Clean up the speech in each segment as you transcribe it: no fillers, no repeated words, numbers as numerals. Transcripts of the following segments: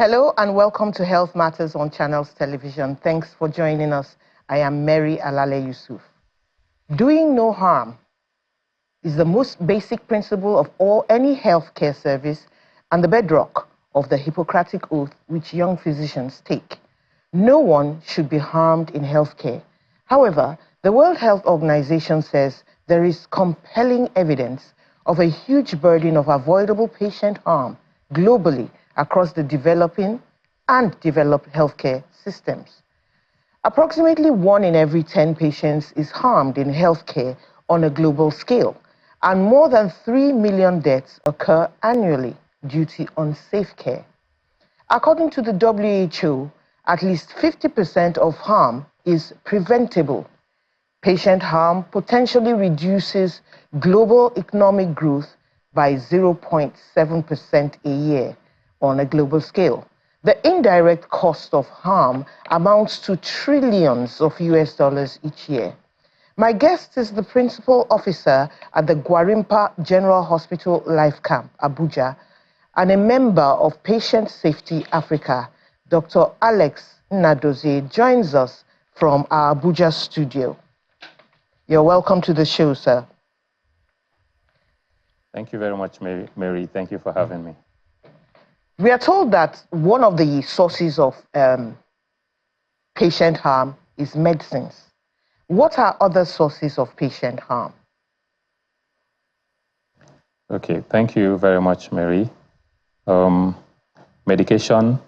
Hello and welcome to Health Matters on Channels Television. Thanks for joining us. I am Mary Alale Yusuf. Doing no harm is the most basic principle of any healthcare service and the bedrock of the Hippocratic Oath which young physicians take. No one should be harmed in healthcare. However, the World Health Organization says there is compelling evidence of a huge burden of avoidable patient harm globally across the developing and developed healthcare systems. Approximately 1 in every 10 patients is harmed in healthcare on a global scale, and more than 3 million deaths occur annually due to unsafe care. According to the WHO, at least 50% of harm is preventable. Patient harm potentially reduces global economic growth by 0.7% a year on a global scale. The indirect cost of harm amounts to trillions of US dollars each year. My guest is the principal officer at the Gwarimpa General Hospital Life Camp, Abuja, and a member of Patient Safety Africa. Dr. Alex Nnadozie joins us from our Abuja studio. You're welcome to the show, sir. Thank you very much, Mary. Thank you for having me. We are told that one of the sources of patient harm is medicines. What are other sources of patient harm? Okay, thank you very much, Mary. Medication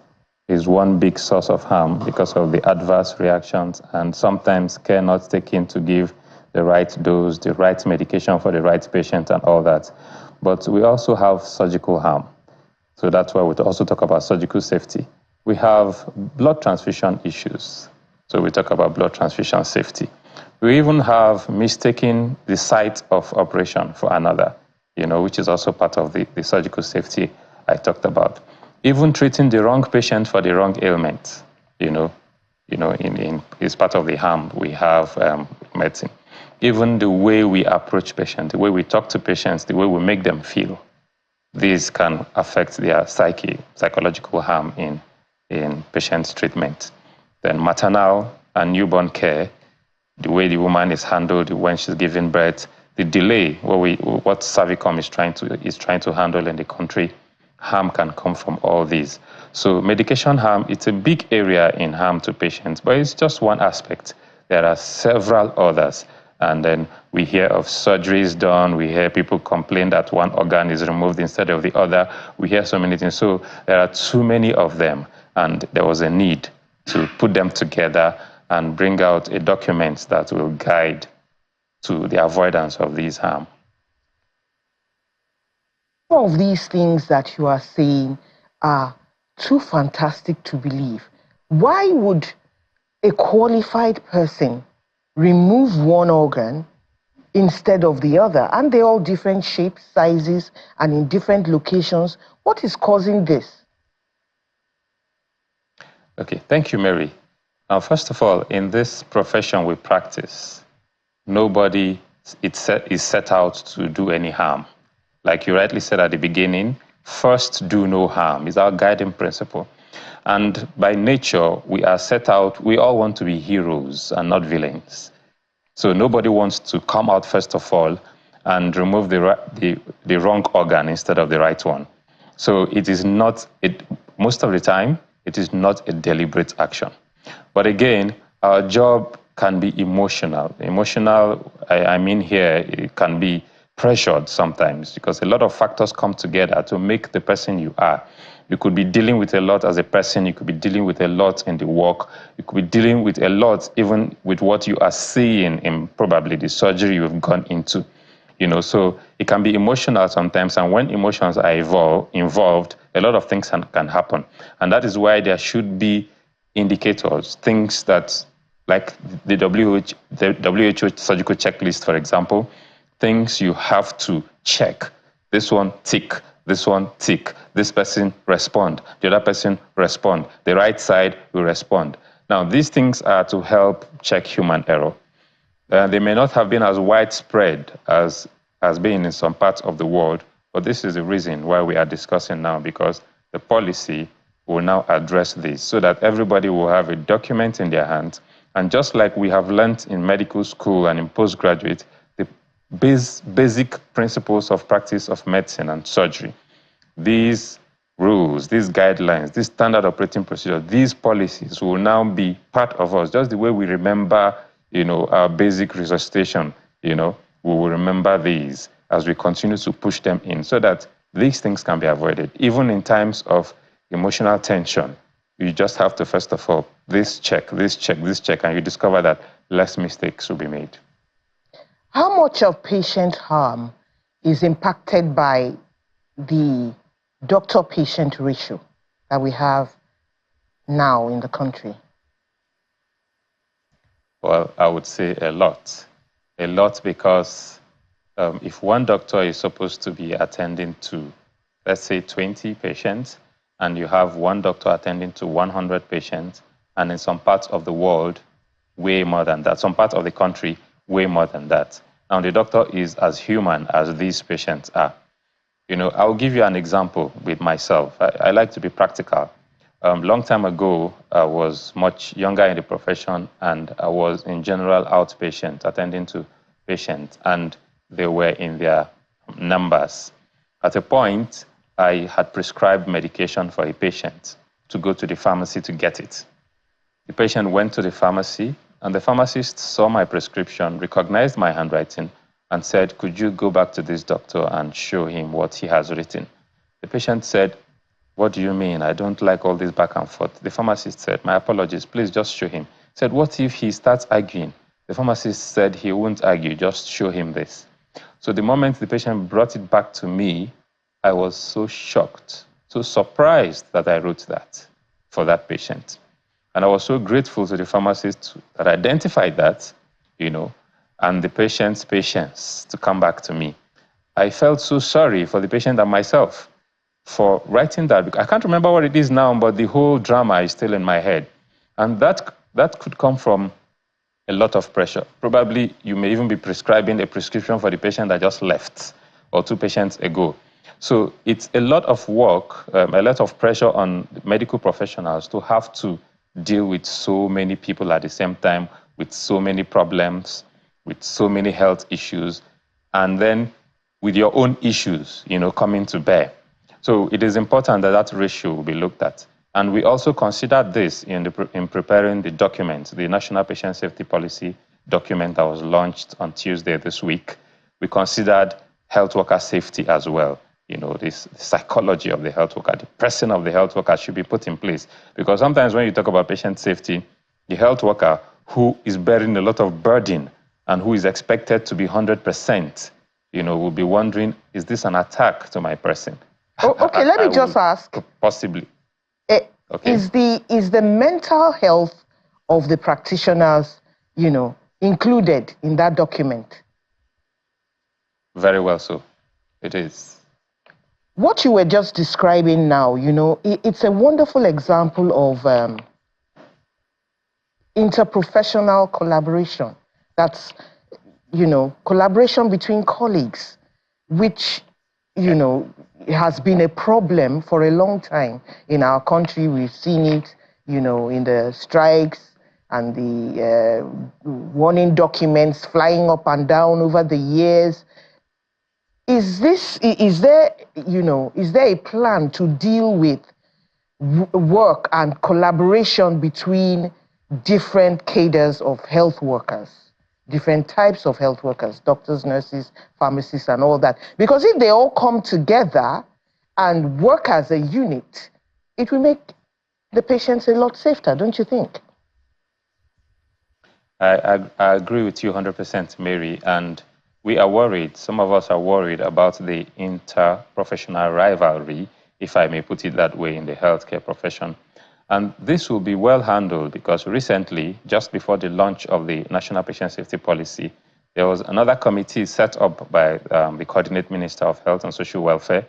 is one big source of harm because of the adverse reactions and sometimes care not taken to give the right dose, the right medication for the right patient and all that. But we also have surgical harm. So that's why we also talk about surgical safety. We have blood transfusion issues. So we talk about blood transfusion safety. We even have mistaking the site of operation for another, which is also part of the surgical safety I talked about. Even treating the wrong patient for the wrong ailment, is part of the harm we have medicine. Even the way we approach patients, the way we talk to patients, the way we make them feel, these can affect their psychological harm in patient's treatment. Then maternal and newborn care, the way the woman is handled when she's giving birth, the delay, what Servicom is trying to handle in the country, harm can come from all these. So medication harm, it's a big area in harm to patients, but it's just one aspect. There are several others. And then we hear of surgeries done. We hear people complain that one organ is removed instead of the other. We hear so many things. So there are too many of them. And there was a need to put them together and bring out a document that will guide to the avoidance of these harm. Some of these things that you are saying are too fantastic to believe. Why would a qualified person remove one organ instead of the other? And they're all different shapes, sizes, and in different locations. What is causing this? Okay, thank you, Mary. Now, first of all, in this profession we practice, nobody is set out to do any harm. Like you rightly said at the beginning, first do no harm is our guiding principle. And by nature, we are set out, we all want to be heroes and not villains. So nobody wants to come out, first of all, and remove the wrong organ instead of the right one. So it is not, most of the time, it is not a deliberate action. But again, our job can be emotional. Emotional, I mean here, it can be pressured sometimes because a lot of factors come together to make the person you are. You could be dealing with a lot as a person. You could be dealing with a lot in the work. You could be dealing with a lot even with what you are seeing in probably the surgery you've gone into. So it can be emotional sometimes. And when emotions are involved, a lot of things can happen. And that is why there should be indicators, things that, like the WHO surgical checklist, for example, things you have to check. This one, tick. This one, tick. This person, respond. The other person, respond. The right side will respond. Now, these things are to help check human error. They may not have been as widespread as being in some parts of the world, but this is the reason why we are discussing now, because the policy will now address this so that everybody will have a document in their hands. And just like we have learned in medical school and in postgraduate, the basic principles of practice of medicine and surgery, these rules, these guidelines, this standard operating procedure, these policies will now be part of us, just the way we remember, our basic resuscitation, we will remember these as we continue to push them in so that these things can be avoided. Even in times of emotional tension, you just have to, first of all, this check, and you discover that less mistakes will be made. How much of patient harm is impacted by the doctor-patient ratio that we have now in the country? Well, I would say a lot. A lot because if one doctor is supposed to be attending to, let's say, 20 patients, and you have one doctor attending to 100 patients, and in some parts of the world, way more than that, some parts of the country, way more than that. Now, the doctor is as human as these patients are. I'll give you an example with myself. I like to be practical. Long time ago, I was much younger in the profession, and I was in general outpatient, attending to patients, and they were in their numbers. At a point, I had prescribed medication for a patient to go to the pharmacy to get it. The patient went to the pharmacy, and the pharmacist saw my prescription, recognized my handwriting, and said, "Could you go back to this doctor and show him what he has written?" The patient said, "What do you mean? I don't like all this back and forth." The pharmacist said, "My apologies, please just show him." He said, "What if he starts arguing?" The pharmacist said he won't argue, just show him this. So the moment the patient brought it back to me, I was so shocked, so surprised that I wrote that for that patient. And I was so grateful to the pharmacist that identified that, and the patient's patience to come back to me. I felt so sorry for the patient and myself for writing that. I can't remember what it is now, but the whole drama is still in my head. And that could come from a lot of pressure. Probably you may even be prescribing a prescription for the patient that just left or 2 patients ago. So it's a lot of work, a lot of pressure on medical professionals to have to deal with so many people at the same time, with so many problems, with so many health issues, and then with your own issues, coming to bear. So it is important that that ratio will be looked at. And we also considered this in preparing the document, the National Patient Safety Policy document that was launched on Tuesday this week. We considered health worker safety as well. This psychology of the health worker, the person of the health worker should be put in place. Because sometimes when you talk about patient safety, the health worker who is bearing a lot of burden and who is expected to be 100%, will be wondering, is this an attack to my person? Okay, let me just ask. Possibly. Okay. Is the mental health of the practitioners, included in that document? Very well so. It is. What you were just describing now, it's a wonderful example of interprofessional collaboration. That's, collaboration between colleagues, which, has been a problem for a long time in our country. We've seen it, in the strikes and the warning documents flying up and down over the years. Is there a plan to deal with work and collaboration between different cadres of health workers, different types of health workers, doctors, nurses, pharmacists, and all that? Because if they all come together and work as a unit, it will make the patients a lot safer, don't you think? I agree with you 100%, Mary. And we are worried, some of us are worried about the interprofessional rivalry, if I may put it that way, in the healthcare profession. And this will be well handled because recently, just before the launch of the National Patient Safety Policy, there was another committee set up by the Coordinate Minister of Health and Social Welfare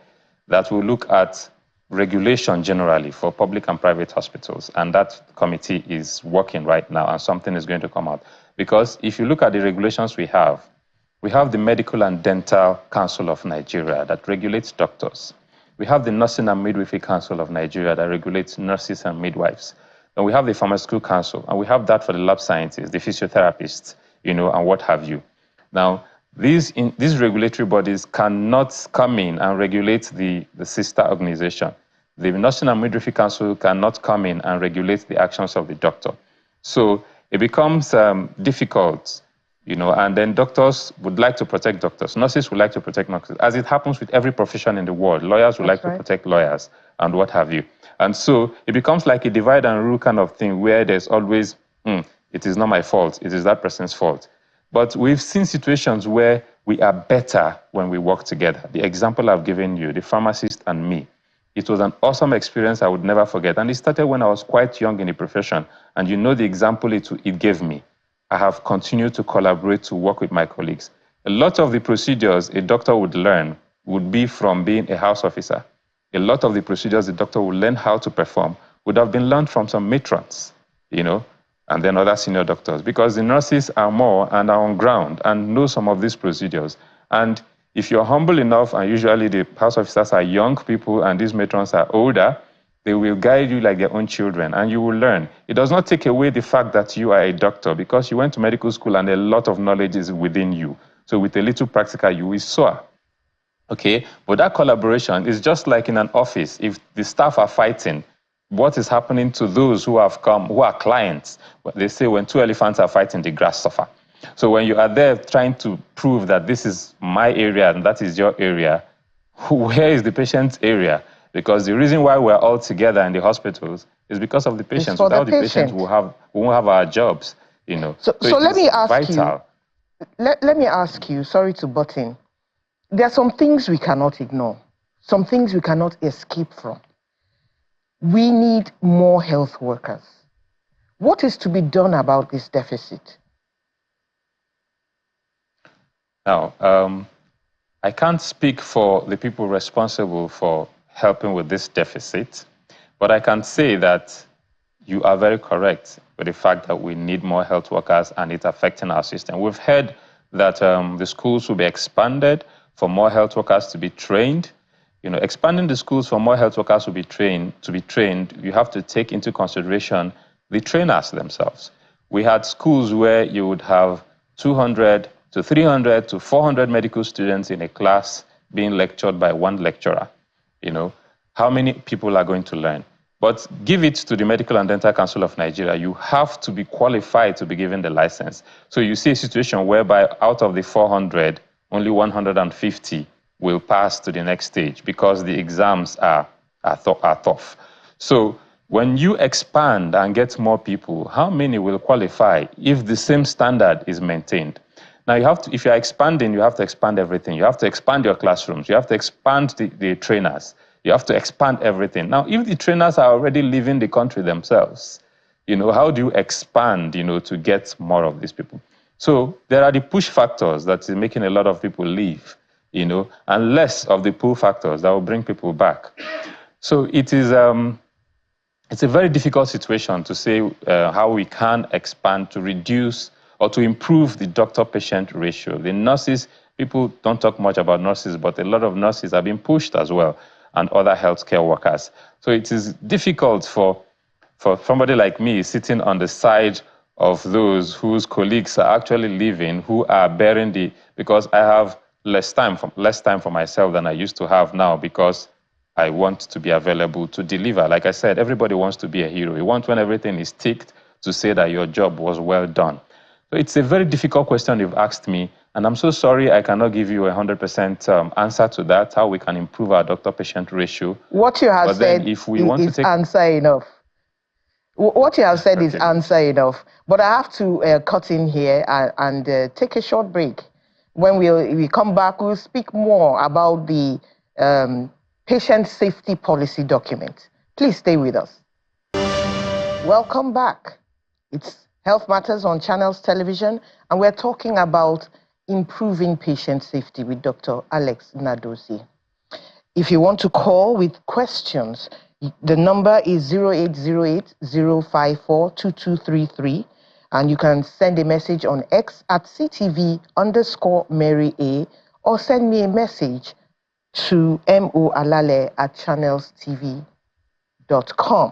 that will look at regulation generally for public and private hospitals. And that committee is working right now, and something is going to come out. Because if you look at the regulations we have the Medical and Dental Council of Nigeria that regulates doctors. We have the Nursing and Midwifery Council of Nigeria that regulates nurses and midwives. And we have the Pharmaceutical Council, and we have that for the lab scientists, the physiotherapists, and what have you. Now, these regulatory bodies cannot come in and regulate the sister organization. The Nursing and Midwifery Council cannot come in and regulate the actions of the doctor. So it becomes difficult, and then doctors would like to protect doctors. Nurses would like to protect nurses, as it happens with every profession in the world. Lawyers would like to protect lawyers and what have you. And so it becomes like a divide and rule kind of thing where there's always, it is not my fault, it is that person's fault. But we've seen situations where we are better when we work together. The example I've given you, the pharmacist and me, it was an awesome experience I would never forget. And it started when I was quite young in the profession. And the example it gave me. I have continued to collaborate to work with my colleagues. A lot of the procedures a doctor would learn would be from being a house officer. A lot of the procedures the doctor would learn how to perform would have been learned from some matrons, and then other senior doctors, because the nurses are more and are on ground and know some of these procedures. And if you're humble enough, and usually the house officers are young people and these matrons are older, they will guide you like their own children, and you will learn. It does not take away the fact that you are a doctor, because you went to medical school and a lot of knowledge is within you. So with a little practical, you will soar. Okay, but that collaboration is just like in an office. If the staff are fighting, what is happening to those who have come, who are clients? They say when two elephants are fighting, the grass suffer. So when you are there trying to prove that this is my area and that is your area, where is the patient's area? Because the reason why we're all together in the hospitals is because of the patients. Without the patients, we won't have our jobs, So let me ask you, let me ask you, sorry to butt in. There are some things we cannot ignore, some things we cannot escape from. We need more health workers. What is to be done about this deficit? Now, I can't speak for the people responsible for helping with this deficit, but I can say that you are very correct with the fact that we need more health workers and it's affecting our system. We've heard that the schools will be expanded for more health workers to be trained. Expanding the schools for more health workers to be trained, you have to take into consideration the trainers themselves. We had schools where you would have 200 to 300 to 400 medical students in a class being lectured by one lecturer. How many people are going to learn? But give it to the Medical and Dental Council of Nigeria. You have to be qualified to be given the license. So you see a situation whereby out of the 400, only 150 will pass to the next stage because the exams are tough. So when you expand and get more people, how many will qualify if the same standard is maintained? Now, if you're expanding, you have to expand everything. You have to expand your classrooms. You have to expand the trainers. You have to expand everything. Now, if the trainers are already leaving the country themselves, how do you expand, to get more of these people? So there are the push factors that is making a lot of people leave, and less of the pull factors that will bring people back. So it's a very difficult situation to say how we can expand to reduce or to improve the doctor-patient ratio. The nurses, people don't talk much about nurses, but a lot of nurses are being pushed as well, and other healthcare workers. So it is difficult for somebody like me sitting on the side of those whose colleagues are actually leaving, who are bearing because I have less time for myself than I used to have now, because I want to be available to deliver. Like I said, everybody wants to be a hero. You want, when everything is ticked, to say that your job was well done. So it's a very difficult question you've asked me, and I'm so sorry I cannot give you a 100% answer to that, how we can improve our doctor-patient ratio. What you have said is answer enough. What you have said is answer enough. But I have to cut in here and take a short break. When we come back, we'll speak more about the patient safety policy document. Please stay with us. Welcome back. It's Health Matters on Channels Television, and we're talking about improving patient safety with Dr. Alex Nadozie. If you want to call with questions, the number is 0808-054-2233, and you can send a message on X at CTV_Mary A, or send me a message to moalale@channelstv.com.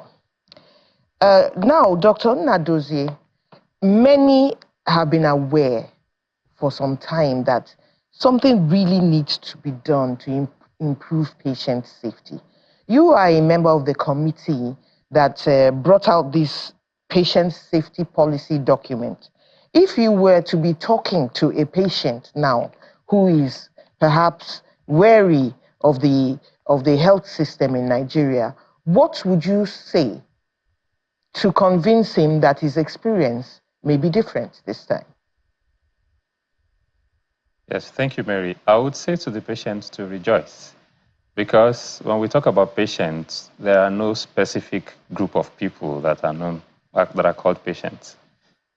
Now, Dr. Nnadozie, many have been aware for some time that something really needs to be done to improve patient safety. You are a member of the committee that brought out this patient safety policy document. If you were to be talking to a patient now who is perhaps wary of the health system in Nigeria, what would you say to convince him that his experience may be different this time? Yes, thank you, Mary. I would say to the patient to rejoice, because when we talk about patients, there are no specific group of people that are known, that are called patients.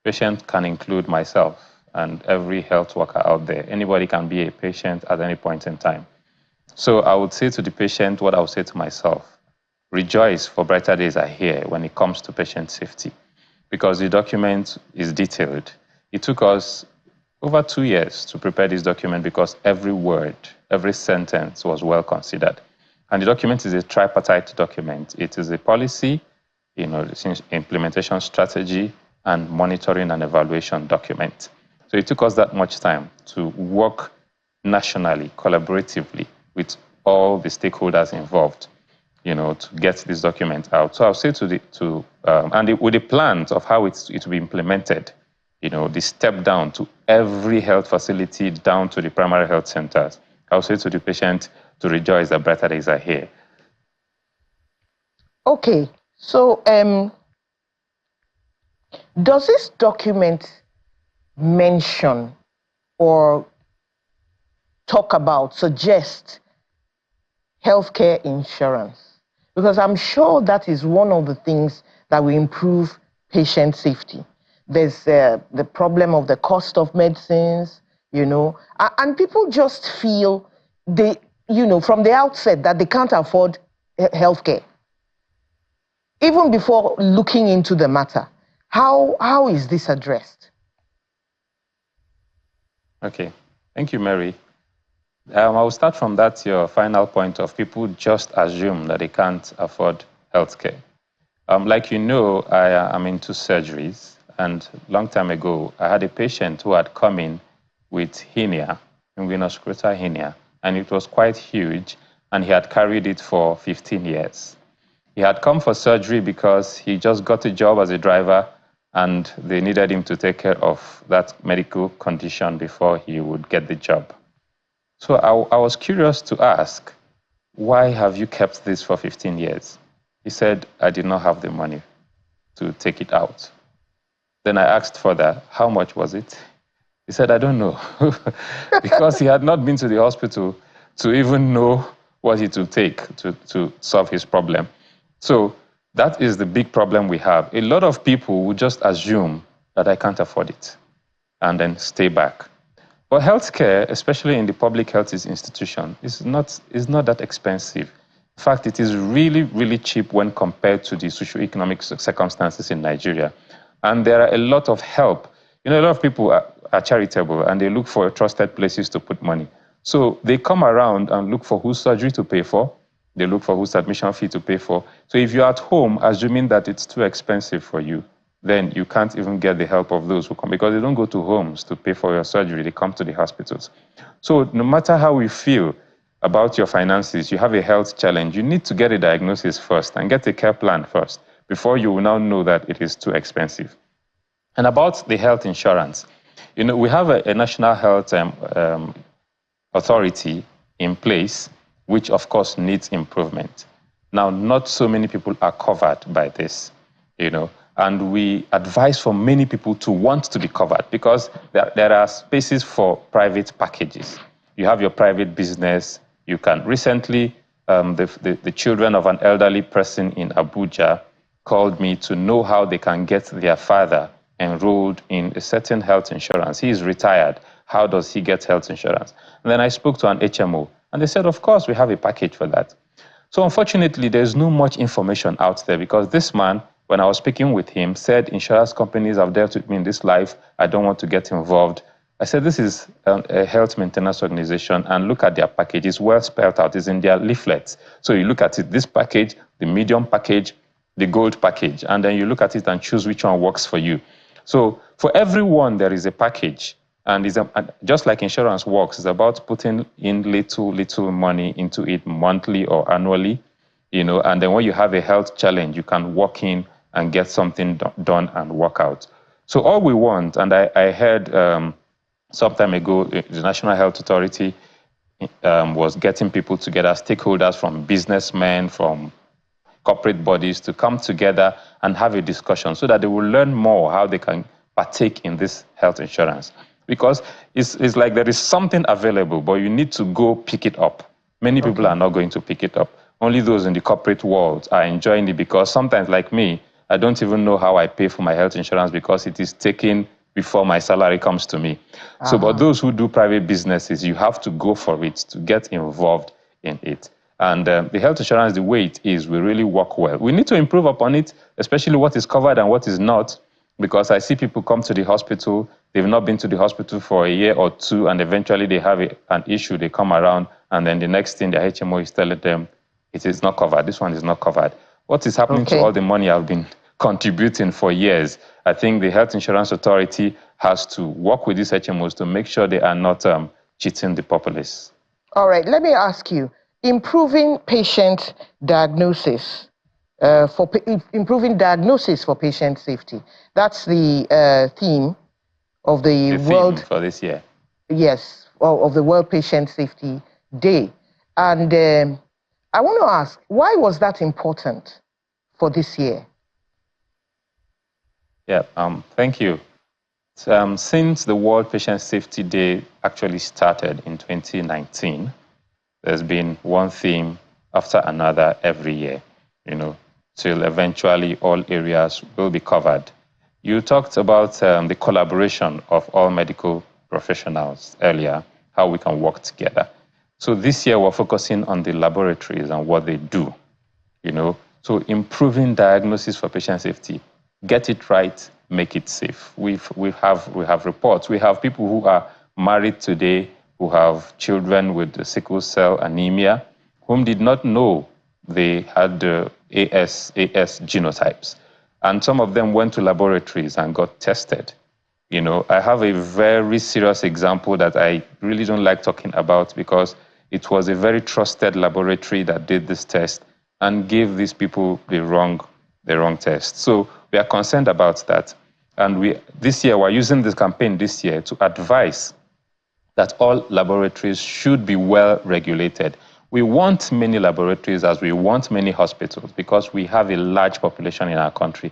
Patient can include myself and every health worker out there. Anybody can be a patient at any point in time. So I would say to the patient what I would say to myself: rejoice, for brighter days are here when it comes to patient safety, because the document is detailed. It took us over 2 years to prepare this document because every word, every sentence was well considered. And the document is a tripartite document. It is a policy, implementation strategy, and monitoring and evaluation document. So it took us that much time to work nationally, collaboratively with all the stakeholders involved, to get this document out. So I'll say with the plans of how it will be implemented, the step down to every health facility, down to the primary health centers, I'll say to the patient to rejoice that brighter days are here. Okay, so does this document mention or suggest healthcare insurance? Because I'm sure that is one of the things that will improve patient safety. There's the problem of the cost of medicines, and people just feel from the outset that they can't afford healthcare. Even before looking into the matter, how is this addressed? Okay, thank you, Mary. I will start from that, your final point of people just assume that they can't afford healthcare. Like I am into surgeries, and a long time ago, I had a patient who had come in with hernia, inguinal hernia, and it was quite huge, and he had carried it for 15 years. He had come for surgery because he just got a job as a driver, and they needed him to take care of that medical condition before he would get the job. So I was curious to ask, why have you kept this for 15 years? He said, I did not have the money to take it out. Then I asked further, how much was it? He said, I don't know, because he had not been to the hospital to even know what it would take to solve his problem. So that is the big problem we have. A lot of people would just assume that I can't afford it and then stay back. But healthcare, especially in the public health institution, is not that expensive. In fact, it is really, really cheap when compared to the socioeconomic circumstances in Nigeria. And there are a lot of help. A lot of people are charitable and they look for trusted places to put money. So they come around and look for whose surgery to pay for. They look for whose admission fee to pay for. So if you're at home, assuming that it's too expensive for you, then you can't even get the help of those who come, because they don't go to homes to pay for your surgery. They come to the hospitals. So no matter how we feel about your finances, you have a health challenge, you need to get a diagnosis first and get a care plan first before you will now know that it is too expensive. And about the health insurance, we have a national health authority in place, which of course needs improvement. Now, not so many people are covered by this, and we advise for many people to want to be covered, because there are spaces for private packages. You have your private business. You can recently, the children of an elderly person in Abuja called me to know how they can get their father enrolled in a certain health insurance. He is retired. How does he get health insurance? And then I spoke to an HMO, and they said, of course, we have a package for that. So unfortunately, there's not much information out there, because this man, when I was speaking with him, said insurance companies have dealt with me in this life. I don't want to get involved. I said, this is a health maintenance organization, and look at their package. It's well spelled out. It's in their leaflets. So you look at it, this package, the medium package, the gold package, and then you look at it and choose which one works for you. So for everyone, there is a package. And just like insurance works, it's about putting in little money into it monthly or annually, and then when you have a health challenge, you can walk in and get something done and work out. So all we want, and I heard some time ago, the National Health Authority was getting people together, stakeholders from businessmen, from corporate bodies, to come together and have a discussion so that they will learn more how they can partake in this health insurance. Because it's like there is something available, but you need to go pick it up. Many people are not going to pick it up. Only those in the corporate world are enjoying it, because sometimes, like me, I don't even know how I pay for my health insurance because it is taken before my salary comes to me. So, but those who do private businesses, you have to go for it to get involved in it. And the health insurance, the way it is, will really work well. We need to improve upon it, especially what is covered and what is not, because I see people come to the hospital, they've not been to the hospital for a year or two, and eventually they have an issue, they come around, and then the next thing the HMO is telling them, it is not covered, this one is not covered. What is happening to all the money I've been contributing for years? I think the Health Insurance Authority has to work with these HMOs to make sure they are not cheating the populace. All right, let me ask you, improving patient diagnosis, improving diagnosis for patient safety. That's the theme of the World... for this year. Yes, of the World Patient Safety Day. And I want to ask, why was that important for this year? Yeah, thank you. Since the World Patient Safety Day actually started in 2019, there's been one theme after another every year, till eventually all areas will be covered. You talked about the collaboration of all medical professionals earlier, how we can work together. So this year we're focusing on the laboratories and what they do, so improving diagnosis for patient safety. Get it right, make it safe. We have reports. We have people who are married today, who have children with sickle cell anemia, whom did not know they had the AS genotypes. And some of them went to laboratories and got tested. I have a very serious example that I really don't like talking about, because it was a very trusted laboratory that did this test and gave these people the wrong test. So we are concerned about that. And this year, we're using this campaign this year to advise that all laboratories should be well regulated. We want many laboratories as we want many hospitals, because we have a large population in our country.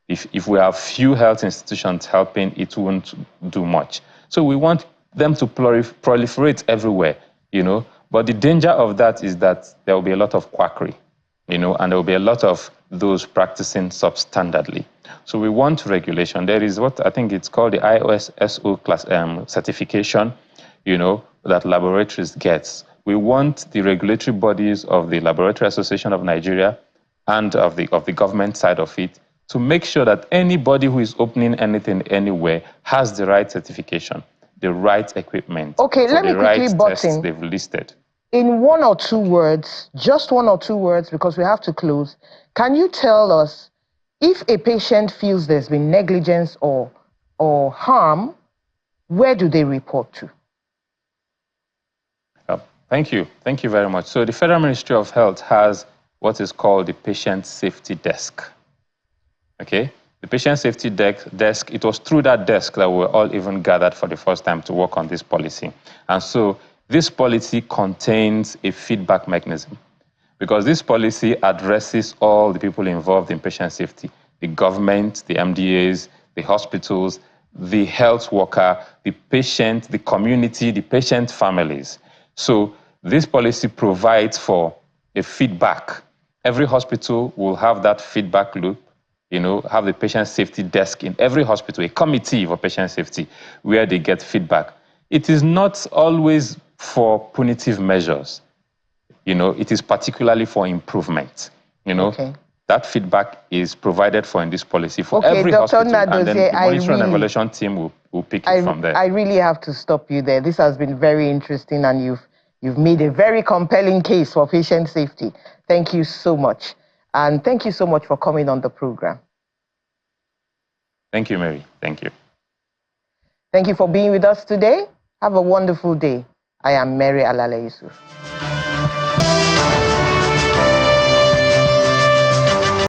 If we have few health institutions helping, it won't do much. So we want them to proliferate everywhere, But the danger of that is that there will be a lot of quackery, and there will be a lot of those practicing substandardly. So we want regulation. There is what I think it's called the ISO class certification, that laboratories get. We want the regulatory bodies of the Laboratory Association of Nigeria and of the government side of it to make sure that anybody who is opening anything anywhere has the right certification, the right equipment, okay, let me quickly butt in. They've listed. In one or two words, just one or two words, because we have to close, can you tell us if a patient feels there's been negligence or harm, where do they report to? Thank you. Thank you very much. So the Federal Ministry of Health has what is called the Patient Safety Desk. Okay? The Patient Safety Desk, it was through that desk that we were all even gathered for the first time to work on this policy. And so this policy contains a feedback mechanism, because this policy addresses all the people involved in patient safety: the government, the MDAs, the hospitals, the health worker, the patient, the community, the patient families. So this policy provides for a feedback. Every hospital will have that feedback loop, have the patient safety desk in every hospital, a committee for patient safety, where they get feedback. It is not always for punitive measures. It is particularly for improvement. Okay. That feedback is provided for in this policy for Okay, every Dr. hospital, and then Nadozie, the monitoring and evaluation team will pick it from there. I really have to stop you there. This has been very interesting, and you've made a very compelling case for patient safety. Thank you so much. And thank you so much for coming on the program. Thank you, Mary. Thank you. Thank you for being with us today. Have a wonderful day. I am Mary Alale Yusuf.